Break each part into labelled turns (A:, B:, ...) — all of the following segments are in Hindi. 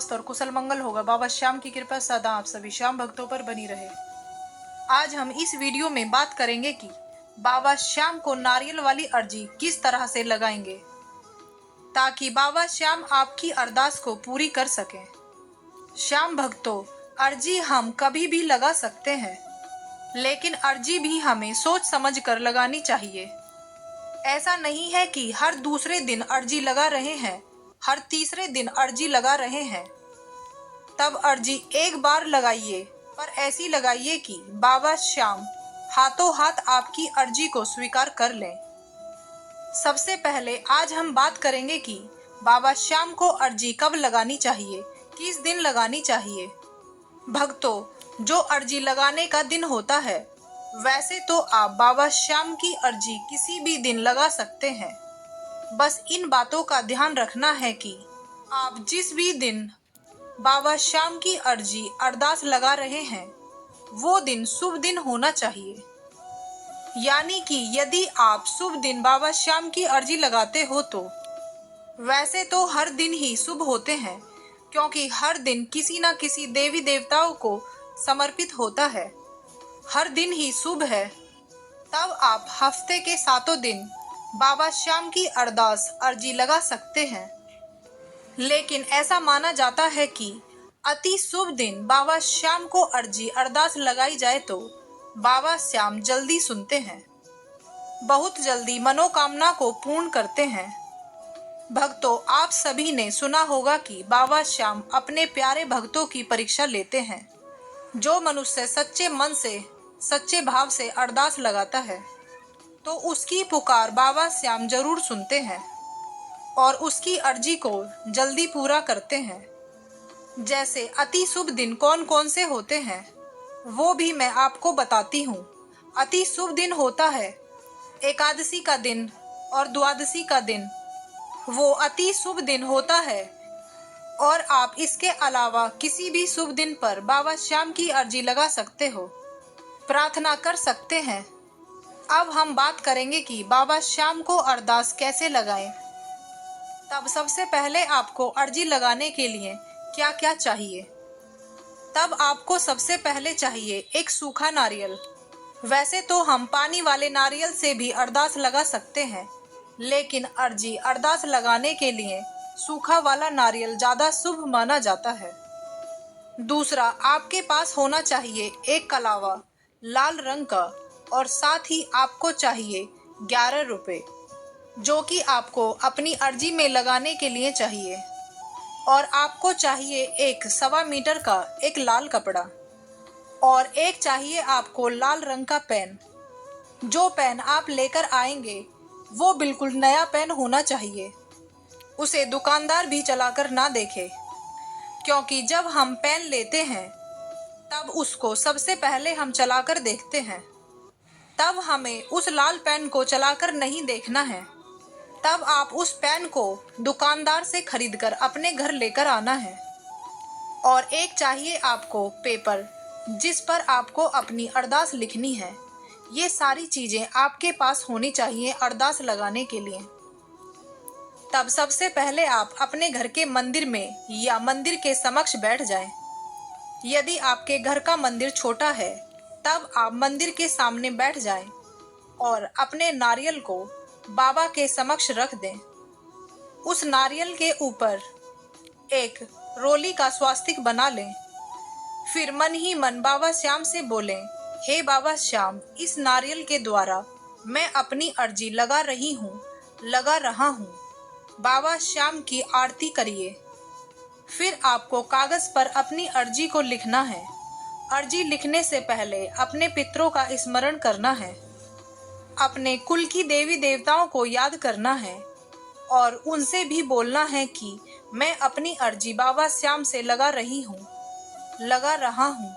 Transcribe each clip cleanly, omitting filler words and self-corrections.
A: स्वास्थ्य और कुशल मंगल होगा। बाबा श्याम की कृपा सदा आप सभी श्याम भक्तों पर बनी रहे। आज हम इस वीडियो में बात करेंगे कि बाबा श्याम को नारियल वाली अर्जी किस तरह से लगाएंगे ताकि बाबा श्याम आपकी अरदास को पूरी कर सकें। श्याम भक्तों, अर्जी हम कभी भी लगा सकते हैं, लेकिन अर्जी भी हमें सोच समझ कर लगानी चाहिए। ऐसा नहीं है कि हर दूसरे दिन अर्जी लगा रहे हैं, हर तीसरे दिन अर्जी लगा रहे हैं। तब अर्जी एक बार लगाइए, पर ऐसी लगाइए कि बाबा श्याम हाथों हाथ आपकी अर्जी को स्वीकार कर लें। सबसे पहले आज हम बात करेंगे कि बाबा श्याम को अर्जी कब लगानी चाहिए, किस दिन लगानी चाहिए। भक्तों, जो अर्जी लगाने का दिन होता है, वैसे तो आप बाबा श्याम की अर्जी किसी भी दिन लगा सकते हैं। बस इन बातों का ध्यान रखना है कि आप जिस भी दिन बाबा श्याम की अर्जी अरदास लगा रहे हैं, वो दिन शुभ दिन होना चाहिए। यानी कि यदि आप शुभ दिन बाबा श्याम की अर्जी लगाते हो तो वैसे तो हर दिन ही शुभ होते हैं, क्योंकि हर दिन किसी न किसी देवी देवताओं को समर्पित होता है। हर दिन ही शुभ है। तब आप हफ्ते के 7 दिन बाबा श्याम की अरदास अर्जी लगा सकते हैं। लेकिन ऐसा माना जाता है कि अति शुभ दिन बाबा श्याम को अर्जी अरदास लगाई जाए तो बाबा श्याम जल्दी सुनते हैं, बहुत जल्दी मनोकामना को पूर्ण करते हैं। भक्तों, आप सभी ने सुना होगा कि बाबा श्याम अपने प्यारे भक्तों की परीक्षा लेते हैं। जो मनुष्य सच्चे मन से, सच्चे भाव से अरदास लगाता है तो उसकी पुकार बाबा श्याम जरूर सुनते हैं और उसकी अर्जी को जल्दी पूरा करते हैं। जैसे अति शुभ दिन कौन कौन से होते हैं, वो भी मैं आपको बताती हूँ। अति शुभ दिन होता है एकादशी का दिन और द्वादशी का दिन, वो अति शुभ दिन होता है। और आप इसके अलावा किसी भी शुभ दिन पर बाबा श्याम की अर्जी लगा सकते हो, प्रार्थना कर सकते हैं। अब हम बात करेंगे कि बाबा श्याम को अरदास कैसे लगाएं। तब सबसे पहले आपको अर्जी लगाने के लिए क्या क्या चाहिए। तब आपको सबसे पहले चाहिए एक सूखा नारियल। वैसे तो हम पानी वाले नारियल से भी अरदास लगा सकते हैं, लेकिन अर्जी अरदास लगाने के लिए सूखा वाला नारियल ज़्यादा शुभ माना जाता है। दूसरा, आपके पास होना चाहिए एक कलावा लाल रंग का, और साथ ही आपको चाहिए 11 रुपये, जो कि आपको अपनी अर्जी में लगाने के लिए चाहिए। और आपको चाहिए एक 1.25 मीटर का एक लाल कपड़ा, और एक चाहिए आपको लाल रंग का पेन। जो पेन आप लेकर आएंगे वो बिल्कुल नया पेन होना चाहिए। उसे दुकानदार भी चलाकर ना देखे, क्योंकि जब हम पेन लेते हैं तब उसको सबसे पहले हम चलाकर देखते हैं। तब हमें उस लाल पेन को चलाकर नहीं देखना है। तब आप उस पेन को दुकानदार से खरीदकर अपने घर लेकर आना है। और एक चाहिए आपको पेपर, जिस पर आपको अपनी अरदास लिखनी है। ये सारी चीज़ें आपके पास होनी चाहिए अरदास लगाने के लिए। तब सबसे पहले आप अपने घर के मंदिर में या मंदिर के समक्ष बैठ जाएं। यदि आपके घर का मंदिर छोटा है तब आप मंदिर के सामने बैठ जाएं और अपने नारियल को बाबा के समक्ष रख दें। उस नारियल के ऊपर एक रोली का स्वास्तिक बना लें। फिर मन ही मन बाबा श्याम से बोलें, हे बाबा श्याम, इस नारियल के द्वारा मैं अपनी अर्जी लगा रही हूँ, लगा रहा हूँ। बाबा श्याम की आरती करिए। फिर आपको कागज पर अपनी अर्जी को लिखना है। अर्जी लिखने से पहले अपने पितरों का स्मरण करना है, अपने कुल की देवी देवताओं को याद करना है और उनसे भी बोलना है कि मैं अपनी अर्जी बाबा श्याम से लगा रही हूँ, लगा रहा हूँ।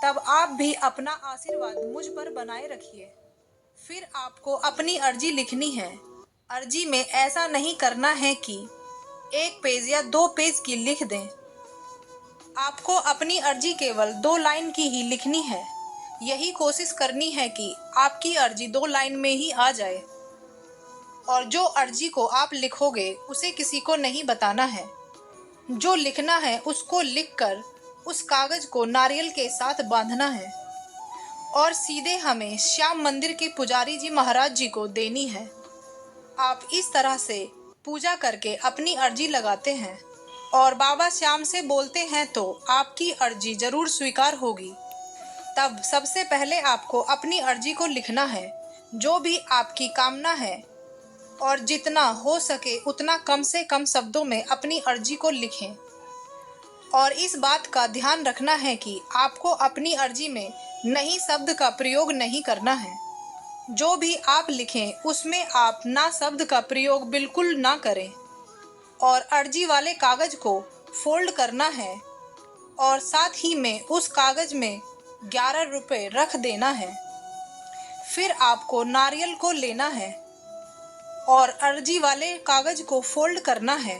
A: तब आप भी अपना आशीर्वाद मुझ पर बनाए रखिए। फिर आपको अपनी अर्जी लिखनी है। अर्जी में ऐसा नहीं करना है कि 1 पेज या 2 पेज की लिख दें। आपको अपनी अर्जी केवल 2 लाइन की ही लिखनी है। यही कोशिश करनी है कि आपकी अर्जी 2 लाइन में ही आ जाए। और जो अर्जी को आप लिखोगे उसे किसी को नहीं बताना है। जो लिखना है उसको लिखकर उस कागज को नारियल के साथ बांधना है और सीधे हमें श्याम मंदिर के पुजारी जी महाराज जी को देनी है। आप इस तरह से पूजा करके अपनी अर्जी लगाते हैं और बाबा श्याम से बोलते हैं तो आपकी अर्जी जरूर स्वीकार होगी। तब सबसे पहले आपको अपनी अर्जी को लिखना है, जो भी आपकी कामना है, और जितना हो सके उतना कम से कम शब्दों में अपनी अर्जी को लिखें। और इस बात का ध्यान रखना है कि आपको अपनी अर्जी में नहीं शब्द का प्रयोग नहीं करना है। जो भी आप लिखें उसमें आप ना शब्द का प्रयोग बिल्कुल ना करें। और अर्जी वाले कागज को फोल्ड करना है और साथ ही में उस कागज में 11 रुपए रख देना है। फिर आपको नारियल को लेना है और अर्जी वाले कागज को फोल्ड करना है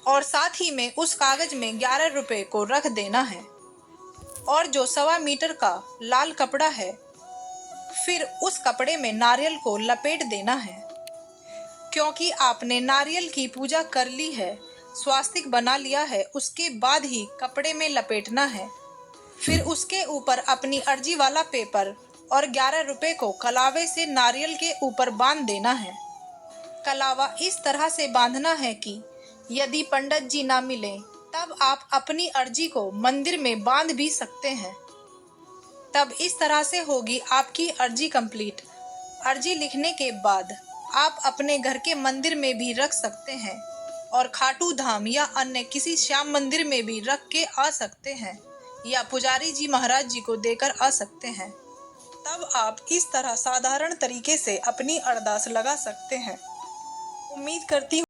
A: और साथ ही में उस कागज में 11 रुपए को रख देना है। और जो 1.25 मीटर का लाल कपड़ा है, फिर उस कपड़े में नारियल को लपेट देना है। क्योंकि आपने नारियल की पूजा कर ली है, स्वास्तिक बना लिया है, उसके बाद ही कपड़े में लपेटना है। फिर उसके ऊपर अपनी अर्जी वाला पेपर और 11 रुपए को कलावे से नारियल के ऊपर बांध देना है। कलावा इस तरह से बांधना है कि यदि पंडित जी ना मिले तब आप अपनी अर्जी को मंदिर में बांध भी सकते हैं। तब इस तरह से होगी आपकी अर्जी कंप्लीट। अर्जी लिखने के बाद आप अपने घर के मंदिर में भी रख सकते हैं और खाटू धाम या अन्य किसी श्याम मंदिर में भी रख के आ सकते हैं या पुजारी जी महाराज जी को देकर आ सकते हैं। तब आप इस तरह साधारण तरीके से अपनी अरदास लगा सकते हैं। उम्मीद करती हूँ